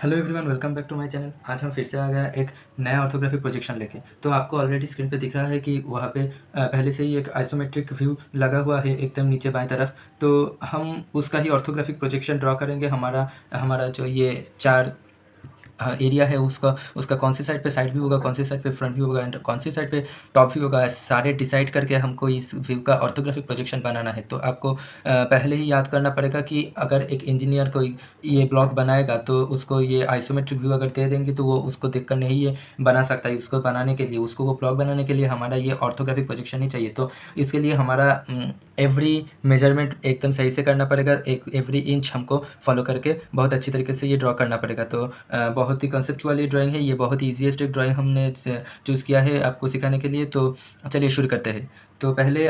Hello everyone, welcome back to my channel. आज हम फिर से आ गया एक नया ऑर्थोग्राफिक प्रोजेक्शन लेके। तो आपको ऑलरेडी स्क्रीन पे दिख रहा है कि वहाँ पे पहले से ही एक आइसोमेट्रिक व्यू लगा हुआ है एकदम नीचे बाएं तरफ। तो हम उसका ही ऑर्थोग्राफिक प्रोजेक्शन ड्रॉ करेंगे। हमारा हमारा जो ये चार एरिया है उसका उसका कौन सी साइड पे साइड व्यू होगा, कौन सी साइड पे फ्रंट व्यू होगा एंड कौन सी साइड पे टॉप व्यू होगा, सारे डिसाइड करके हमको इस व्यू का ऑर्थोग्राफिक प्रोजेक्शन बनाना है। तो आपको पहले ही याद करना पड़ेगा कि अगर एक इंजीनियर कोई ये ब्लॉक बनाएगा तो उसको ये आइसोमेट्रिक व्यू अगर दे देंगे तो वो उसको देख कर नहीं ये बना सकता है। इसको बनाने के लिए, उसको वो ब्लॉक बनाने के लिए हमारा ये ऑर्थोग्राफिक प्रोजेक्शन ही चाहिए। तो इसके लिए हमारा एवरी मेजरमेंट एकदम सही से करना पड़ेगा। एक एवरी इंच हमको फॉलो करके बहुत अच्छी तरीके से ये ड्रॉ करना पड़ेगा। तो बहुत ही कंसेप्चुअल ये ड्राइंग है, ये बहुत ही ईजीएस्ट एक ड्राइंग हमने चूज़ किया है आपको सिखाने के लिए। तो चलिए शुरू करते हैं। तो पहले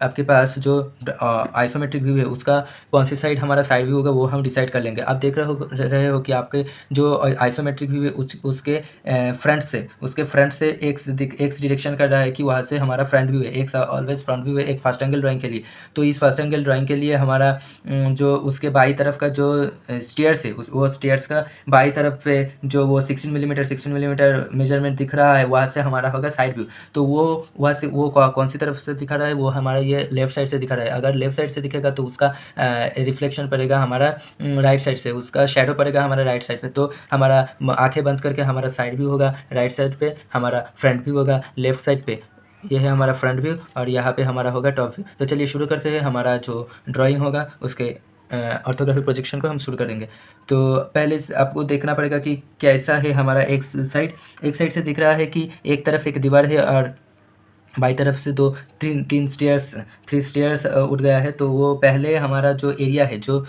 आपके पास जो आइसोमेट्रिक व्यू है उसका कौन सी साइड हमारा साइड व्यू होगा वो हम डिसाइड कर लेंगे। आप देख रहे हो कि आपके जो आइसोमेट्रिक व्यू है उसके फ्रंट से एक्स डायरेक्शन कर रहा है कि वहाँ से हमारा फ्रंट व्यू है। एक्स ऑलवेज फ्रंट व्यू है एक फर्स्ट एंगल ड्राइंग के लिए। तो इस फर्स्ट एंगल ड्राइंग के लिए हमारा जो उसके बाई तरफ का जो स्टेयर्स है वो स्टेयर्स का बाई तरफ पे जो वो 16 मिलीमीटर मेजरमेंट दिख रहा है वहाँ से हमारा होगा साइड व्यू। तो वो वहाँ से वो कौन सी तरफ से दिखा रहा है, वो हमारा ये लेफ्ट साइड से दिखा रहा है। अगर लेफ्ट साइड से दिखेगा तो उसका रिफ्लेक्शन पड़ेगा हमारा राइट साइड से, उसका शेडो पड़ेगा हमारा राइट साइड पे। तो हमारा आंखें बंद करके हमारा साइड व्यू होगा राइट साइड पे, हमारा फ्रंट व्यू होगा लेफ्ट साइड पे। ये है हमारा फ्रंट व्यू और यहाँ पे हमारा होगा टॉप व्यू। तो चलिए शुरू करते हैं। हमारा जो ड्राइंग होगा उसके ऑर्थोग्राफिक प्रोजेक्शन को हम शुरू करेंगे। तो पहले आपको देखना पड़ेगा कि कैसा है हमारा एक साइड से दिख रहा है कि एक तरफ एक दीवार है और बाई तरफ से दो तीन तीन स्टेयर्स थ्री स्टेयर्स उठ गया है। तो वो पहले हमारा जो एरिया है जो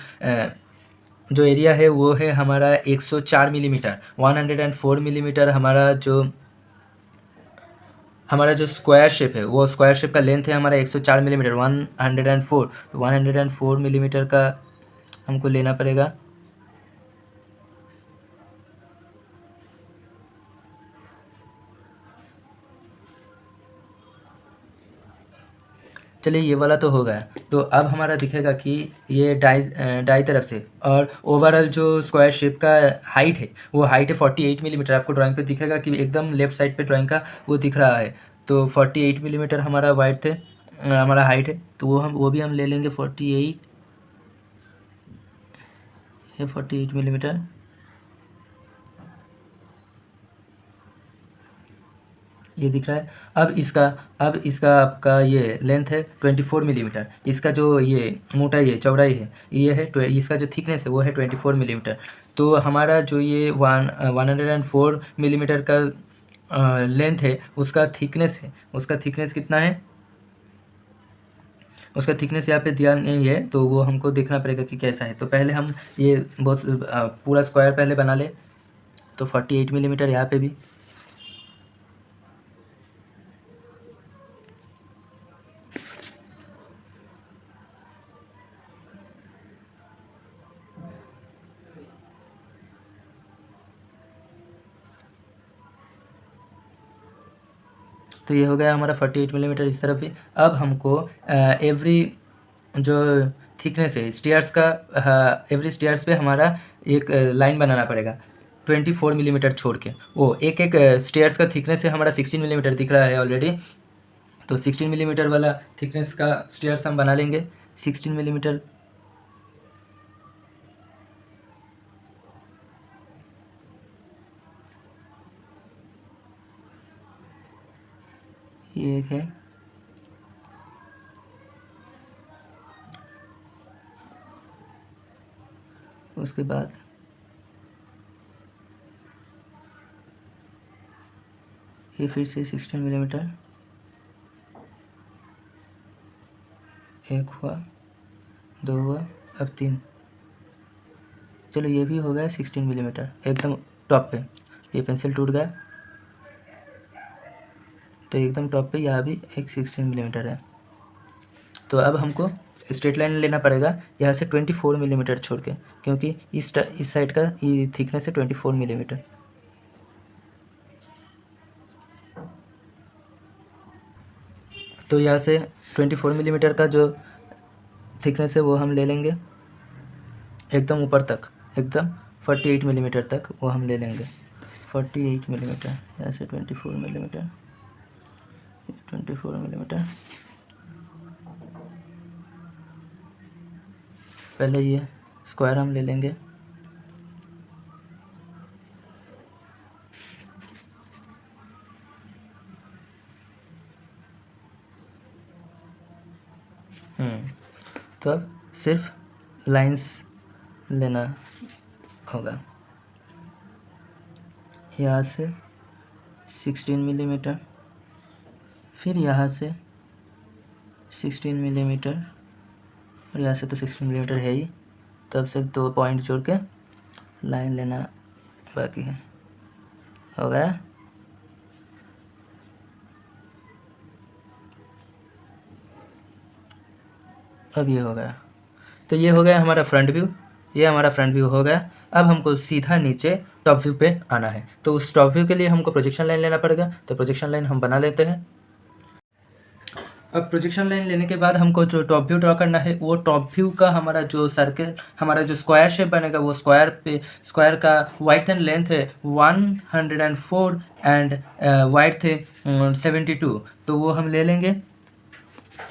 एरिया है वो है हमारा 104 मिलीमीटर 104 मिलीमीटर। हमारा जो स्क्वायर शेप है वो स्क्वायर शेप का लेंथ है हमारा 104 मिलीमीटर 104। 104 मिलीमीटर का हमको लेना पड़ेगा। चलिए ये वाला तो हो गया। तो अब हमारा दिखेगा कि ये दाई तरफ से और ओवरऑल जो स्क्वायर शेप का हाइट है वो हाइट है 48 मिलीमीटर। आपको ड्राइंग पे दिखेगा कि एकदम लेफ्ट साइड पे ड्राइंग का वो दिख रहा है। तो 48 मिलीमीटर हमारा वाइड थे हमारा हाइट है। तो वो भी हम ले लेंगे 48, ये 48 मिलीमीटर। ये दिख रहा है। अब इसका आपका ये लेंथ है 24 मिलीमीटर। इसका जो ये मोटाई है चौड़ाई है ये है इसका जो थिकनेस है वो है 24 मिलीमीटर। तो हमारा जो ये 104 मिलीमीटर का लेंथ है उसका थिकनेस कितना है, उसका थिकनेस यहाँ पे दिया नहीं है तो वो हमको देखना पड़ेगा कि कैसा है। तो पहले हम ये बहुत पूरा स्क्वायर पहले बना ले। तो 48 मिलीमीटर यहाँ पे भी। तो ये हो गया हमारा 48 मिलीमीटर इस तरफ भी। अब हमको एवरी जो थिकनेस है स्टेयर्स का एवरी स्टेयर्स पे हमारा एक लाइन बनाना पड़ेगा 24 मिलीमीटर छोड़ के। वो एक एक स्टेयर्स का थिकनेस है हमारा 16 मिलीमीटर दिख रहा है ऑलरेडी। तो 16 मिलीमीटर वाला थिकनेस का स्टेयर्स हम बना लेंगे 16 मिलीमीटर। ये एक है। उसके बाद ये फिर से 16 मिलीमीटर। एक हुआ, दो हुआ, अब तीन। चलो ये भी हो गया 16 मिलीमीटर एकदम टॉप पे। ये पेंसिल टूट गया तो एकदम टॉप पे यहाँ भी एक 16 मिलीमीटर है। तो अब हमको स्ट्रेट लाइन लेना पड़ेगा यहाँ से 24 मिलीमीटर छोड़ के, क्योंकि इस साइड का ये थिकनेस है 24 मिलीमीटर। तो यहाँ से 24 मिलीमीटर का जो थिकनेस है वो हम ले लेंगे एकदम ऊपर तक, एकदम 48 मिलीमीटर तक वो हम ले लेंगे। 48 मिलीमीटर, यहाँ से 24 मिलीमीटर, 24 मिलीमीटर। पहले ये स्क्वायर हम ले लेंगे। तो अब सिर्फ लाइंस लेना होगा। यहाँ से 16 मिलीमीटर, फिर यहाँ से 16 मिलीमीटर, और यहाँ से तो 16 मिलीमीटर है ही, तो अब सिर्फ 2 पॉइंट जोड़ के लाइन लेना बाकी है। हो गया। अब ये हो गया। तो ये हो गया हमारा फ्रंट व्यू, ये हमारा फ्रंट व्यू हो गया। अब हमको सीधा नीचे टॉप व्यू पे आना है, तो उस टॉप व्यू के लिए हमको प्रोजेक्शन लाइन लेना पड़ेगा। तो प्रोजेक्शन लाइन हम बना लेते हैं। अब प्रोजेक्शन लाइन लेने के बाद हमको जो टॉप व्यू ड्रॉ करना है, वो टॉप व्यू का हमारा जो सर्कल, हमारा जो स्क्वायर शेप बनेगा, वो स्क्वायर का वाइड एंड लेंथ है 104 एंड वाइड थे 72। तो वो हम ले लेंगे।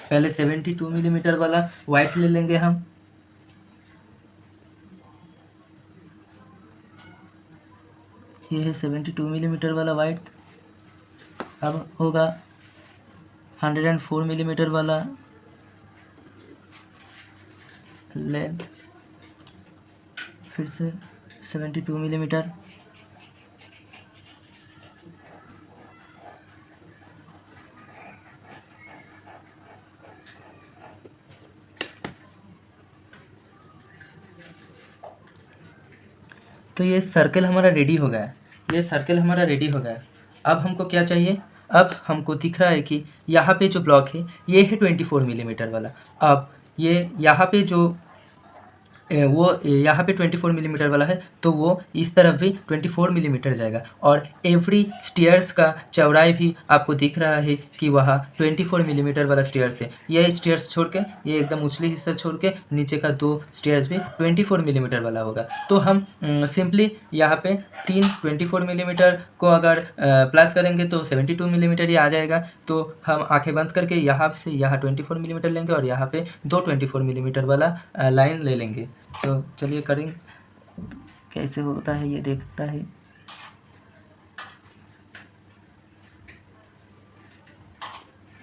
पहले 72 मिलीमीटर वाला वाइड ले लेंगे हम। ये है 72 मिलीमीटर वाला वाइड। अब होगा 104 मिलीमीटर वाला लेंथ, फिर से 72 मिलीमीटर। तो ये सर्कल हमारा रेडी हो गया है, ये सर्कल हमारा रेडी हो गया है। अब हमको क्या चाहिए? अब हमको दिख रहा है कि यहाँ पे जो ब्लॉक है ये है 24 मिलीमीटर वाला। अब ये यहाँ पे जो वो यहाँ पे 24 मिलीमीटर वाला है, तो वो इस तरफ भी 24 मिलीमीटर जाएगा। और एवरी स्टेयर्स का चौड़ाई भी आपको दिख रहा है कि वह 24 मिलीमीटर वाला स्टेयर्स है। ये स्टेयर्स छोड़ के, ये एकदम उछली हिस्सा छोड़ के नीचे का 2 स्टेयर्स भी 24 मिलीमीटर वाला होगा। तो हम सिंपली यहाँ पे 24 मिलीमीटर को अगर प्लस करेंगे तो 72 मिलीमीटर ही आ जाएगा। तो हम आंखें बंद करके यहाँ से यहाँ 24 मिलीमीटर लेंगे और यहाँ पे 2 24 मिलीमीटर वाला लाइन ले लेंगे। तो चलिए करेंगे, कैसे होता है ये देखता है।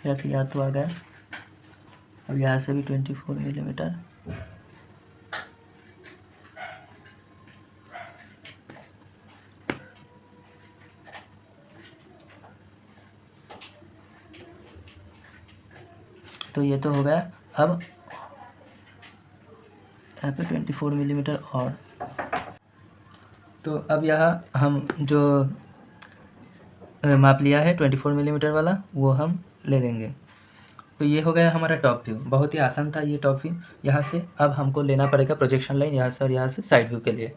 यहाँ से यहाँ तो आ गया, अब यहाँ से भी 24 मिलीमीटर। तो ये तो हो गया। अब यहाँ पे 24 मिलीमीटर और। तो अब यहाँ हम जो माप लिया है 24 मिलीमीटर वाला, वो हम ले लेंगे। तो ये हो गया हमारा टॉप व्यू। बहुत ही आसान था ये टॉप व्यू। यहाँ से अब हमको लेना पड़ेगा प्रोजेक्शन लाइन यहाँ से और यहाँ से साइड व्यू के लिए।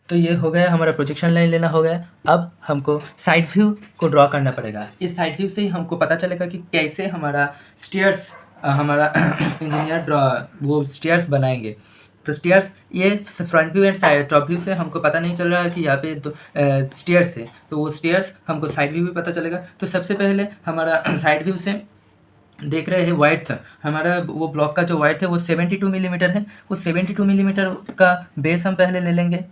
तो ये हो गया, हमारा प्रोजेक्शन लाइन लेना हो गया। अब हमको साइड व्यू को ड्रॉ करना पड़ेगा। इस साइड व्यू से ही हमको पता चलेगा कि कैसे हमारा स्टेयर्स, हमारा इंजीनियर ड्रॉ वो स्टेयर्स बनाएंगे। तो स्टेयर्स, ये front view and side top view से हमको पता नहीं चल रहा है कि यहाँ पे तो स्टेयर्स है, तो वो स्टेयर्स हमको साइड व्यू भी पता चलेगा। तो सबसे पहले हमारा साइड व्यू से देख रहे हैं वाइड था, हमारा वो ब्लॉक का जो वाइड है वो 72 मिलीमीटर है। वो 72 मिलीमीटर का बेस हम पहले ले लेंगे।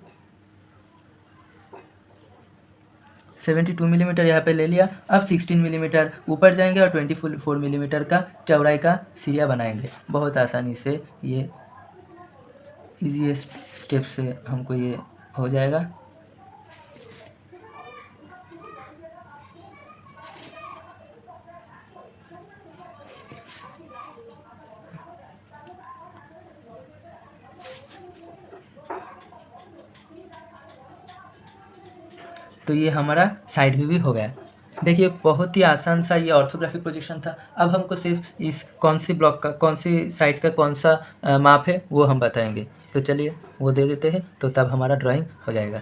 72 मिलीमीटर यहाँ पे ले लिया। अब 16 मिलीमीटर ऊपर जाएंगे और 24 मिलीमीटर का चौड़ाई का सिरिया बनाएंगे। बहुत आसानी से, ये ईजीएस्ट स्टेप से हमको ये हो जाएगा। तो ये हमारा साइड व्यू भी हो गया। देखिए बहुत ही आसान सा ये ऑर्थोग्राफिक प्रोजेक्शन था। अब हमको सिर्फ इस कौन सी ब्लॉक का कौन सी साइड का कौन सा माप है वो हम बताएंगे। तो चलिए वो दे देते हैं, तो तब हमारा ड्राइंग हो जाएगा।